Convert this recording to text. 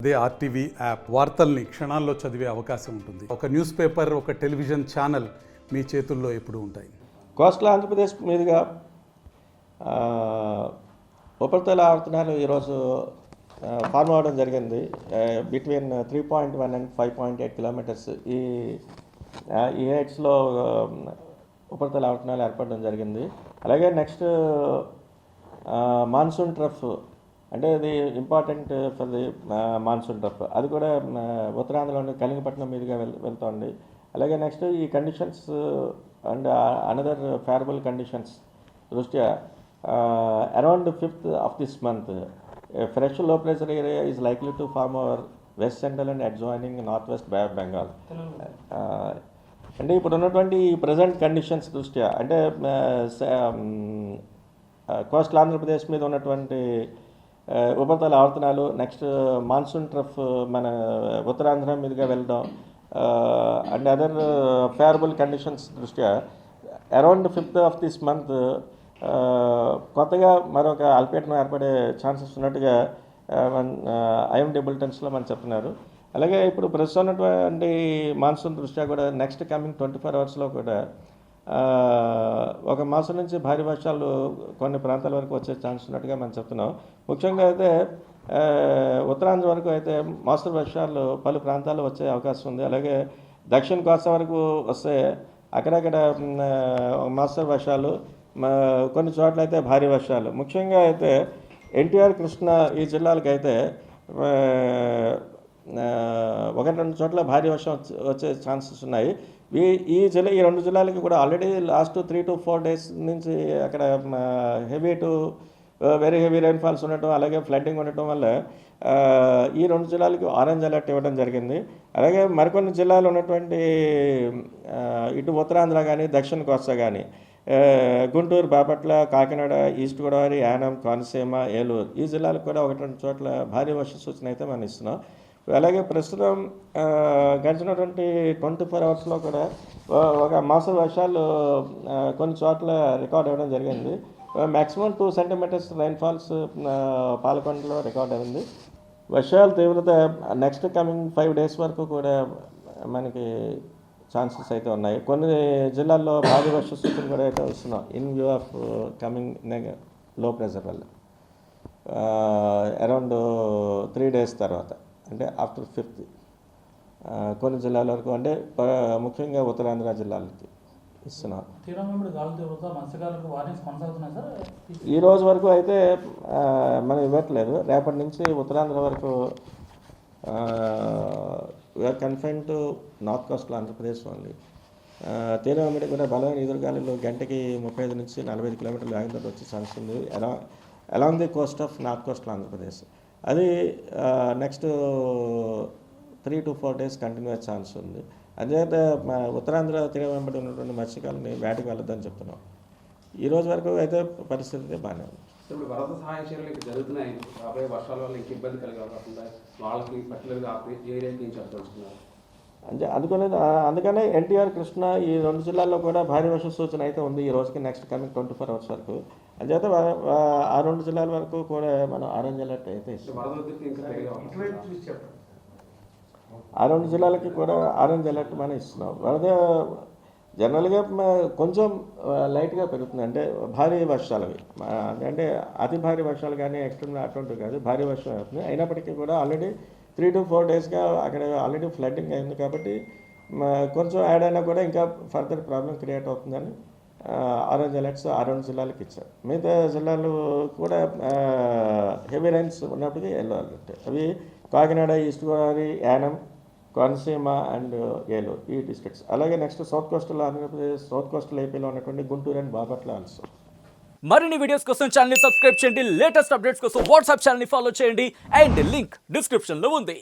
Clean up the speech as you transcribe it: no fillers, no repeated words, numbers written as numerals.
అదే RTV app వార్తల్ని క్షణాల్లో చదివే అవకాశం ఉంటుంది. ఒక న్యూస్ పేపర్, ఒక టెలివిజన్ ఛానల్ మీ చేతుల్లో ఎప్పుడూ ఉంటాయి. కోస్టల్ ఆంధ్రప్రదేశ్ మీదుగా ఉపరితల ఆవర్తనాలు ఈరోజు ఫార్మ్ అవ్వడం జరిగింది. బిట్వీన్ 3.1 అండ్ 5.8 కిలోమీటర్స్ ఈ హైట్స్లో ఉపరితల ఆవర్తనాలు ఏర్పడడం జరిగింది. అలాగే నెక్స్ట్ మాన్సూన్ ట్రఫ్, అంటే ఇది important for the monsoon trough, అది కూడా ఉత్తరాంధ్రలోని కలింగపట్నం మీదుగా వెళ్తోంది. అలాగే నెక్స్ట్ ఈ conditions and another favourable conditions దృష్ట్యా around 5th of this month fresh low pressure area is likely to form over west central and adjoining north west bay of Bengal. అంటే ఇప్పుడు ఉన్నటువంటి ఈ ప్రజెంట్ కండిషన్స్ దృష్ట్యా, అంటే కోస్టల్ ఆంధ్రప్రదేశ్ మీద ఉన్నటువంటి ఉపరితల ఆవర్తనాలు, నెక్స్ట్ మాన్సూన్ ట్రఫ్ మన ఉత్తరాంధ్ర మీదుగా వెళ్ళడం అండ్ అదర్ ఫేవరబుల్ కండిషన్స్ దృష్ట్యా around 5th of this month కొత్తగా మరొక అల్పపీడనం ఏర్పడే ఛాన్సెస్ ఉన్నట్టుగా ఐఎండీ బులెటిన్స్లో మనం చెప్తున్నారు. అలాగే ఇప్పుడు ప్రస్తుతం ఉన్నటువంటి మాన్సూన్ దృష్ట్యా కూడా నెక్స్ట్ కమింగ్ 24 hours కూడా ఒక మాసం నుంచి భారీ వర్షాలు కొన్ని ప్రాంతాల వరకు వచ్చే ఛాన్స్ ఉన్నట్టుగా మనం చెప్తున్నాం. ముఖ్యంగా అయితే ఉత్తరాంధ్ర వరకు అయితే మోస్తరు వర్షాలు పలు ప్రాంతాల్లో వచ్చే అవకాశం ఉంది. అలాగే దక్షిణ కోస్తా వరకు వస్తే అక్కడక్కడ మోస్తరు వర్షాలు, కొన్ని చోట్ల అయితే భారీ వర్షాలు. ముఖ్యంగా అయితే ఎన్టీఆర్, కృష్ణా ఈ జిల్లాలకు అయితే 1-2 చోట్ల భారీ వర్షం వచ్చే ఛాన్సెస్ ఉన్నాయి. ఈ రెండు జిల్లాలకి కూడా ఆల్రెడీ లాస్ట్ 3 to 4 days నుంచి అక్కడ heavy to very heavy rainfalls ఉండటం, అలాగే ఫ్లడ్డింగ్ ఉండటం వల్ల ఈ 2 జిల్లాలకి ఆరెంజ్ అలర్ట్ ఇవ్వడం జరిగింది. అలాగే మరికొన్ని జిల్లాలు ఉన్నటువంటి ఇటు ఉత్తరాంధ్ర కానీ దక్షిణ కోస్తా కానీ గుంటూరు, బాపట్ల, కాకినాడ, ఈస్ట్ గోదావరి, యానం, కోనసీమ, ఏలూరు ఈ జిల్లాలకు కూడా 1-2 చోట్ల భారీ వర్ష సూచన అయితే మనం ఇస్తున్నాం. అలాగే ప్రస్తుతం గడిచినటువంటి 24 hours కూడా ఒక మాసం వర్షాలు కొన్ని చోట్ల రికార్డ్ అవ్వడం జరిగింది. మ్యాక్సిమం 2 centimeters రైన్ఫాల్స్ పాలకొండలో రికార్డ్ అయింది. వర్షాల తీవ్రత నెక్స్ట్ కమింగ్ 5 days వరకు కూడా మనకి ఛాన్సెస్ అయితే ఉన్నాయి. కొన్ని జిల్లాల్లో భారీ వర్ష సూచన కూడా అయితే వస్తున్నాం ఇన్ వ్యూ ఆఫ్ కమింగ్ లో ప్రెషర్ వల్ల అరౌండ్ 3 days తర్వాత, అంటే ఆఫ్టర్ 5th కొన్ని జిల్లాల వరకు, అంటే ముఖ్యంగా ఉత్తరాంధ్ర జిల్లాలకి ఇస్తున్నాం. ఈ రోజు వరకు అయితే మనం ఇవ్వట్లేదు. రేపటి నుంచి ఉత్తరాంధ్ర వరకు we are confine to north coastal Andhra Pradesh only. తీరం వెంబడి కూడా బలమైన ఎదురుగాలులు గంటకి 35 నుంచి 45 కిలోమీటర్ల వేగంతో వచ్చే ఛాన్స్ ఉంది along the Coast of north coastal Andhra Pradesh. అది నెక్స్ట్ 3 to 4 days కంటిన్యూ అయ్యే ఛాన్స్ ఉంది. అదేవిధంగా ఉత్తరాంధ్ర తీరం వెంబడి ఉన్నటువంటి మత్స్యకారులని వేటకు వెళ్ళొద్దని చెప్తున్నాం. ఈ రోజు వరకు అయితే పరిస్థితి బాగానే ఉంది. ఇప్పుడు వరద సహాయ చర్యలు ఇక్కడ జరుగుతున్నాయి. రాబోయే వర్షాల వల్ల ఇంక ఇబ్బంది కలగకుండా వాళ్ళకి పర్టికులర్గా ఏరియాకి ఏం చెప్పదలుచుకున్నారు అంటే అందుకనే ఎన్టీఆర్, కృష్ణ ఈ 2 జిల్లాల్లో కూడా భారీ వర్ష సూచన అయితే ఉంది ఈ రోజుకి నెక్స్ట్ కమింగ్ 24 hours వరకు. అంచేత ఆ 2 జిల్లాల వరకు కూడా మనం ఆరెంజ్ అలర్ట్ అయితే ఇస్తాం. ఆ 2 జిల్లాలకి కూడా ఆరెంజ్ అలర్ట్ మనం ఇస్తున్నాం. వరద జనరల్గా కొంచెం లైట్గా పెరుగుతుంది, అంటే భారీ వర్షాలవి, అంటే అతి భారీ వర్షాలు కానీ ఎక్స్ట్రీమ్ అటువంటివి కాదు, భారీ వర్షం అవుతుంది. అయినప్పటికీ కూడా ఆల్రెడీ 3 to 4 daysగా అక్కడ ఆల్రెడీ ఫ్లడ్డింగ్ అయింది కాబట్టి కొంచెం యాడ్ అయినా కూడా ఇంకా ఫర్దర్ ప్రాబ్లం క్రియేట్ అవుతుందని ఆరెంజ్ అలర్ట్స్ ఆ 2 జిల్లాలకు ఇచ్చారు. మిగతా జిల్లాలు కూడా హెవీ రైన్స్ ఉన్నప్పటికీ ఎల్లో అలర్ట్. అవి కాకినాడ, ఈస్ట్ గోదావరి, యానం, కోనసీమ అండ్ ఏలూరు ఈ డిస్ట్రిక్ట్స్. అలాగే next south coastal Andhra Pradesh, south coastal ఏపీలో ఉన్నటువంటి గుంటూరు అండ్ బాపట్ల ఆల్సో. మరిన్ని వీడియోస్ కోసం ఛానల్ ని సబ్స్క్రైబ్ చేయండి. లేటెస్ట్ అప్డేట్స్ కోసం వాట్సాప్ ఛానల్ ని ఫాలో చేయండి. అండ్ లింక్ డిస్క్రిప్షన్ లో ఉంది.